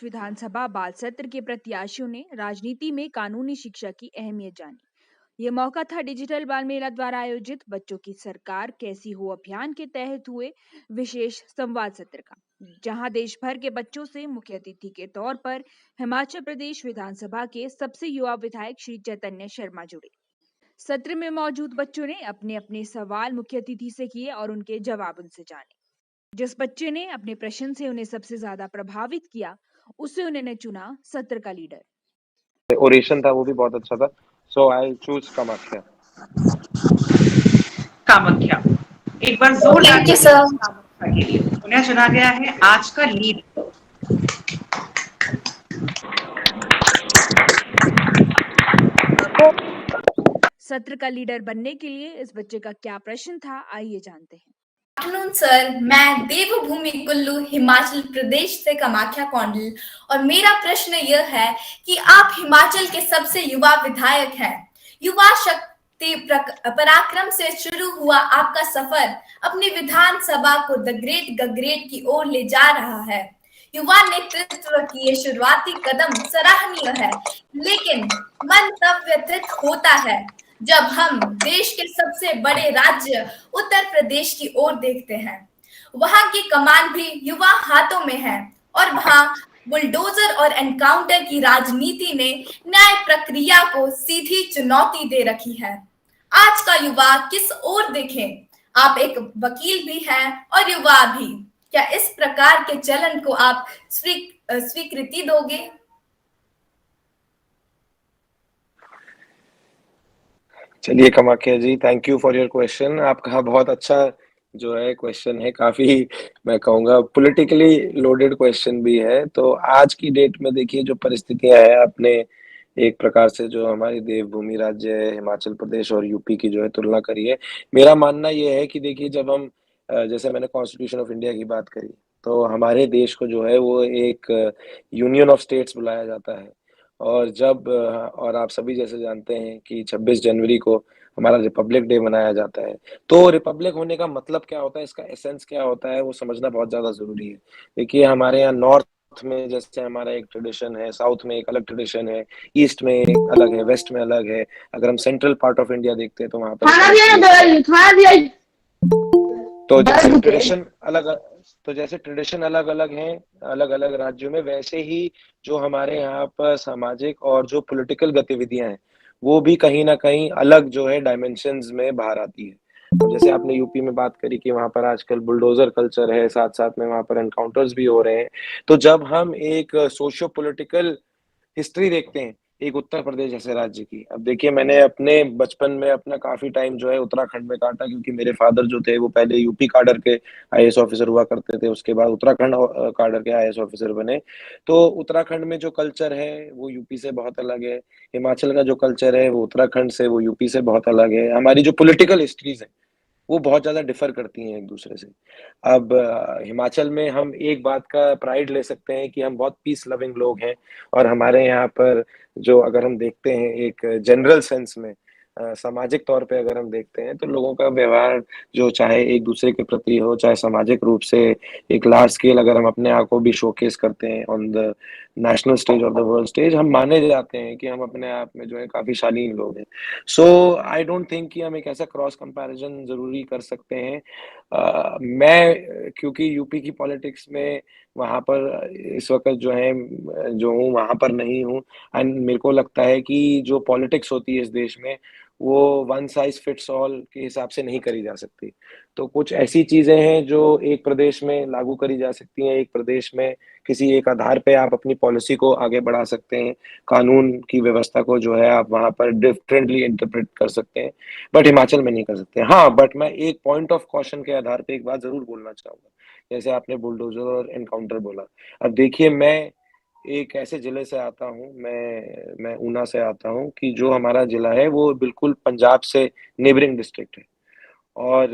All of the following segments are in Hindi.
विधानसभा बाल सत्र के प्रत्याशियों ने राजनीति में कानूनी शिक्षा की अहमियत जानी। ये मौका था डिजिटल बाल मेला द्वारा आयोजित बच्चों की सरकार कैसी हो अभियान के तहत हुए विशेष संवाद सत्र का, जहां देश भर के बच्चों से मुख्य अतिथि के तौर पर हिमाचल प्रदेश विधानसभा के सबसे युवा विधायक श्री चैतन्य शर्मा जुड़े। सत्र में मौजूद बच्चों ने अपने अपने सवाल मुख्य अतिथि से किए और उनके जवाब उनसे जाने। जिस बच्चे ने अपने प्रश्न से उन्हें सबसे ज्यादा प्रभावित किया, उसे उन्होंने चुना सत्र का लीडर। ओरेशन था वो भी बहुत अच्छा था। सो आई चूज कामाख्या। कामाख्या एक बार जोरदार कामाख्या के लिए उन्हें चुना गया है आज का लीड। सत्र का लीडर बनने के लिए इस बच्चे का क्या प्रश्न था, आइए जानते हैं। आफ्टरनून सर, मैं देवभूमि कुल्लू हिमाचल प्रदेश से कामाख्या कौंडल और मेरा प्रश्न यह है कि आप हिमाचल के सबसे युवा विधायक हैं। युवा शक्ति पराक्रम से शुरू हुआ आपका सफर अपनी विधानसभा को द ग्रेट गग्रेट की ओर ले जा रहा है। युवा नेतृत्व की ये शुरुआती कदम सराहनीय है, लेकिन मन तब व्यथित होता है जब हम देश के सबसे बड़े राज्य उत्तर प्रदेश की ओर देखते हैं। वहां की कमान भी युवा हाथों में है और वहां बुलडोजर और एनकाउंटर की राजनीति ने न्याय प्रक्रिया को सीधी चुनौती दे रखी है। आज का युवा किस ओर देखें? आप एक वकील भी हैं और युवा भी। क्या इस प्रकार के चलन को आप स्वीकृति दोगे? चलिए Kamakhya ji, thank you for your question. आपका बहुत अच्छा जो है क्वेश्चन है, काफी मैं कहूँगा पॉलिटिकली लोडेड क्वेश्चन भी है। तो आज की डेट में देखिए जो परिस्थितियां हैं, आपने एक प्रकार से जो हमारी देवभूमि राज्य है हिमाचल प्रदेश और यूपी की जो है तुलना करी है। मेरा मानना ये है कि देखिए जब हम जैसे मैंने कॉन्स्टिट्यूशन ऑफ इंडिया की बात करी, तो हमारे देश को जो है वो एक यूनियन ऑफ स्टेट्स बुलाया जाता है। और जब और आप सभी जैसे जानते हैं कि 26 जनवरी को हमारा रिपब्लिक डे मनाया जाता है। तो रिपब्लिक होने का मतलब क्या होता है, इसका एसेंस क्या होता है, वो समझना बहुत ज़्यादा ज़रूरी है। देखिए हमारे यहाँ नॉर्थ में जैसे हमारा एक ट्रेडिशन है, साउथ में एक अलग ट्रेडिशन है, ईस्ट में एक अलग है, वेस्ट में अलग है। अगर हम सेंट्रल पार्ट ऑफ इंडिया देखते हैं तो वहाँ पर तो जैसे ट्रेडिशन अलग अलग अलग हैं अलग अलग राज्यों में, वैसे ही जो हमारे यहाँ पर सामाजिक और जो पॉलिटिकल गतिविधियां हैं वो भी कहीं ना कहीं अलग जो है डायमेंशंस में बाहर आती है। अब जैसे आपने यूपी में बात करी कि वहां पर आजकल बुलडोजर कल्चर है, साथ साथ में वहां पर एनकाउंटर्स भी हो रहे हैं। तो जब हम एक सोशियो पॉलिटिकल हिस्ट्री देखते हैं एक उत्तर प्रदेश जैसे राज्य की, अब देखिए मैंने अपने बचपन में अपना काफी टाइम जो है उत्तराखंड में काटा, क्योंकि मेरे फादर जो थे वो पहले यूपी काडर के आईएएस ऑफिसर हुआ करते थे, उसके बाद उत्तराखंड काडर के आईएएस ऑफिसर बने। तो उत्तराखंड में जो कल्चर है वो यूपी से बहुत अलग है, हिमाचल का जो कल्चर है वो उत्तराखंड से वो यूपी से बहुत अलग है। हमारी जो पॉलिटिकल हिस्ट्रीज है वो बहुत ज़्यादा डिफर करती हैं एक दूसरे से। अब हिमाचल में हम एक बात का प्राइड ले सकते हैं कि हम बहुत पीस लविंग लोग हैं, और हमारे यहाँ पर जो अगर हम देखते हैं एक जनरल सेंस में सामाजिक तौर पे अगर हम देखते हैं तो लोगों का व्यवहार जो चाहे एक दूसरे के प्रति हो, चाहे सामाजिक रूप से एक लार्ज स्केल अगर हम अपने आप को भी शोकेस करते हैं ऑन द नेशनल स्टेज और द वर्ल्ड स्टेज, हम माने जाते हैं कि हम अपने आप में जो है काफी शालीन लोग हैं। सो आई डोंट थिंक कि हम एक ऐसा क्रॉस कंपैरिजन जरूरी कर सकते हैं। मैं क्योंकि यूपी की पॉलिटिक्स में वहां पर इस वक्त जो है जो हूँ वहां पर नहीं हूँ, एंड मेरे को लगता है कि जो पॉलिटिक्स होती है इस देश में वो वन साइज फिट्स ऑल के हिसाब से नहीं करी जा सकती। तो कुछ ऐसी चीजें हैं जो एक प्रदेश में लागू करी जा सकती हैं, एक प्रदेश में किसी एक आधार पे आप अपनी पॉलिसी को आगे बढ़ा सकते हैं, कानून की व्यवस्था को जो है आप वहां पर डिफरेंटली इंटरप्रेट कर सकते हैं, बट हिमाचल में नहीं कर सकते। हाँ, बट मैं एक पॉइंट ऑफ कॉशन के आधार पे एक बात जरूर बोलना चाहूंगा। जैसे आपने बुलडोजर और एनकाउंटर बोला, अब देखिए मैं एक ऐसे जिले से आता हूँ, मैं ऊना से आता हूँ कि जो हमारा जिला है वो बिल्कुल पंजाब से नेबरिंग डिस्ट्रिक्ट है। और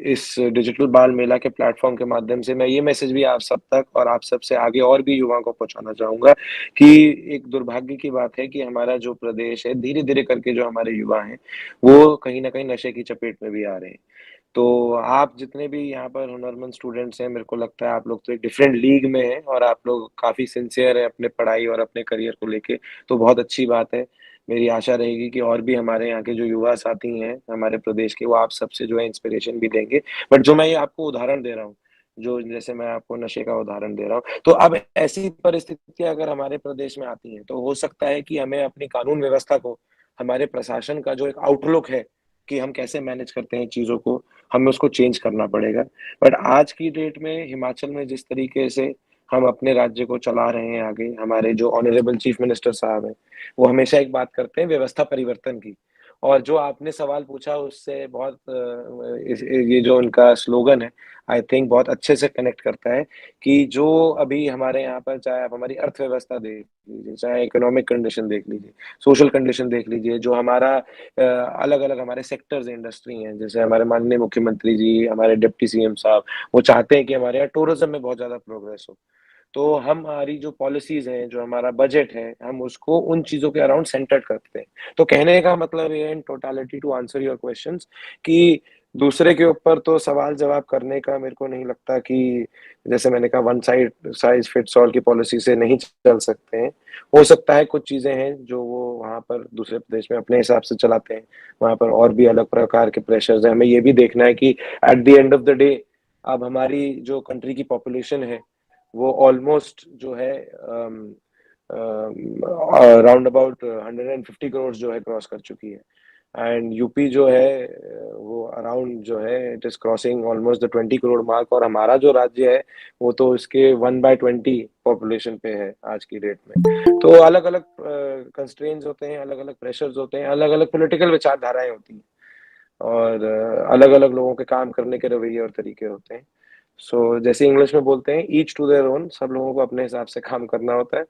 इस डिजिटल बाल मेला के प्लेटफॉर्म के माध्यम से मैं ये मैसेज भी आप सब तक और आप सबसे आगे और भी युवाओं को पहुंचाना चाहूंगा कि एक दुर्भाग्य की बात है कि हमारा जो प्रदेश है धीरे धीरे करके जो हमारे युवा हैं वो कहीं ना कहीं नशे की चपेट में भी आ रहे हैं। तो आप जितने भी यहाँ पर हुनरमंद स्टूडेंट्स हैं, मेरे को लगता है आप लोग तो एक डिफरेंट लीग में हैं और आप लोग काफ़ी सिंसियर हैं अपने पढ़ाई और अपने करियर को लेके, तो बहुत अच्छी बात है। मेरी आशा रहेगी कि और भी हमारे यहाँ के जो युवा साथी हैं, हमारे प्रदेश के, वो आप सबसे जो है इंस्पिरेशन भी लेंगे। बट जो मैं ये आपको उदाहरण दे रहा हूँ, जो जैसे मैं आपको नशे का उदाहरण दे रहा हूँ, तो अब ऐसी परिस्थितियाँ अगर हमारे प्रदेश में आती हैं, तो हो सकता है कि हमें अपनी कानून व्यवस्था को, हमारे प्रशासन का जो एक आउटलुक है, कि हम कैसे मैनेज करते हैं चीज़ों को, हमें उसको चेंज करना पड़ेगा। बट आज की डेट में हिमाचल में जिस तरीके से हम अपने राज्य को चला रहे हैं आगे, हमारे जो ऑनरेबल चीफ मिनिस्टर साहब हैं, वो हमेशा एक बात करते हैं व्यवस्था परिवर्तन की। और जो आपने सवाल पूछा उससे बहुत ये जो उनका स्लोगन है, आई थिंक बहुत अच्छे से कनेक्ट करता है कि जो अभी हमारे यहाँ पर, चाहे आप हमारी अर्थव्यवस्था देख लीजिए, चाहे इकोनॉमिक कंडीशन देख लीजिए, सोशल कंडीशन देख लीजिए, जो हमारा अलग-अलग हमारे सेक्टर्स इंडस्ट्री हैं, जैसे हमारे माननीय मुख्यमंत्री जी, हमारे डिप्टी सीएम साहब, वो चाहते हैं कि हमारे यहाँ टूरिज़्म में बहुत ज़्यादा प्रोग्रेस हो। तो हमारी जो पॉलिसीज़ हैं, जो हमारा बजट है, हम उसको उन चीज़ों के अराउंड सेंटर्ड करते हैं। तो कहने का मतलब ये है in totality to answer your questions कि दूसरे के ऊपर तो सवाल-जवाब करने का मेरे को नहीं लगता कि जैसे मैंने कहा वन साइज़ फिट्स ऑल की पॉलिसी से नहीं चल सकते हैं। हो सकता है कुछ चीज़ें हैं जो वो वहाँ पर दूसरे प्रदेश में अपने हिसाब से चलाते हैं। वहाँ पर और भी अलग प्रकार के प्रेशर्स हैं। हमें ये भी देखना है कि at the end of the day अब हमारी जो कंट्री की पॉपुलेशन है, वो ऑलमोस्ट जो है राउंड अबाउट 150 करोड़ जो है क्रॉस कर चुकी है। एंड यूपी जो है वो अराउंड जो है it is crossing almost the 20 crore mark और हमारा जो राज्य है, वो तो इसके 1/20 पॉपुलेशन पे है आज की डेट में। तो अलग-अलग कंस्ट्रेंट्स होते हैं, अलग-अलग प्रेशर्स होते हैं, अलग-अलग पॉलिटिकल विचारधाराएँ होती हैं और अलग-अलग लोगों के काम करने के रवैये और तरीके होते हैं। सो जैसे इंग्लिश में बोलते हैं ईच टू देयर ओन, सब लोगों को अपने हिसाब से काम करना होता है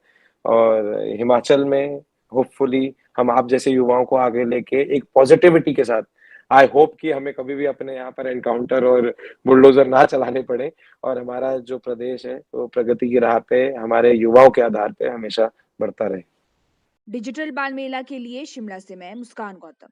और हिमाचल में होपफुली हम आप जैसे युवाओं को आगे लेके एक पॉजिटिविटी के साथ, आई होप कि हमें कभी भी अपने यहाँ पर एनकाउंटर और बुलडोज़र ना चलाने पड़े और हमारा जो प्रदेश है वो प्रगति की राह पे हमारे युवाओं के आधार पे हमेशा बढ़ता रहे। डिजिटल बाल मेला के लिए शिमला से मैं मुस्कान गौतम।